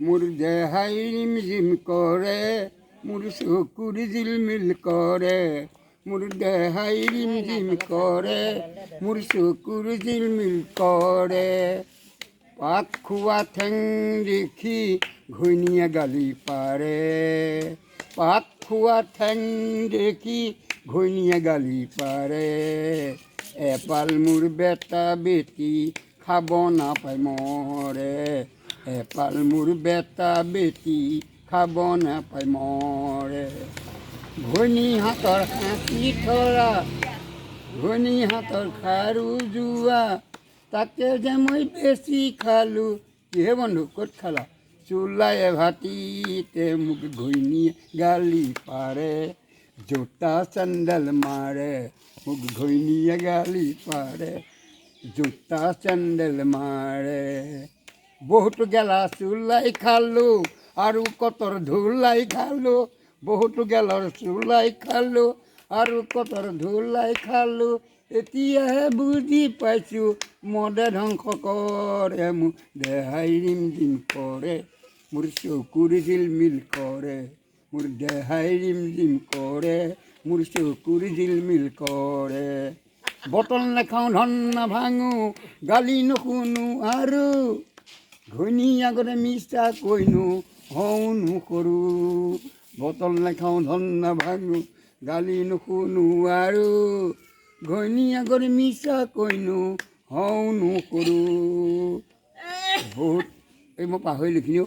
মোৰ দেহাই ৰিম জিম কৰে, মোৰ চকুৰ জিলমিল কৰে, মোৰ দেহাই ৰিম জিম কৰে, মোৰ চকুৰ জিলমিল কৰে। পাত খোৱা ঠেং দেখি ঘৈণীয়ে গালি পাৰে, পাত খোৱা ঠেং দেখি ঘৈণীয়ে গালি পাৰে। এপাল মোৰ বেটা বেটি খাব নাপায় মৰে, এপাল মোৰ বেটা বেটি খাব নাপায় মৰে। ঘৈণী হাতৰ হাঁচি থৰা, ঘৈণী হাতৰ খাৰু যোৱা, তাকে যে মই বেছি খালোঁ। কিহে বন্ধু ক'ত খালা? চোলাই ভাটিতে মোক ঘৈণীয়ে গালি পাৰে, জোতা চেণ্ডেল মাৰে, মোক ঘৈণীয়ে গালি পাৰে, জোতা চেণ্ডেল মাৰে। বহুতো গেলা চোলাই খালোঁ আৰু কটৰ ধোলাই খালোঁ, বহুতো গেলৰ চোলাই খালোঁ আৰু কটৰ ধোলাই খালোঁ। এতিয়াহে বুজি পাইছোঁ মদে ধ্বংস কৰে, মোৰ দেহাই ৰিম জিম কৰে, মোৰ চকুৰ জিলমিল কৰে, মোৰ দেহাই ৰিম জিম কৰে, মোৰ চকুৰ জিলমিল কৰে। বটল নাখাওঁ ধন নাভাঙো, গালি নুশুনো আৰু, ঘৈণী আগতে মিছা কৈনো হওনো সৰু। বটল নাখাওঁ ধন নাভাঙো, গালি নুশুনো আৰু, ঘৈণী আগত মিছা কৈনো হওনো সৰু। বহুত এই মই পাহৰিলোঁ এইখিনিও।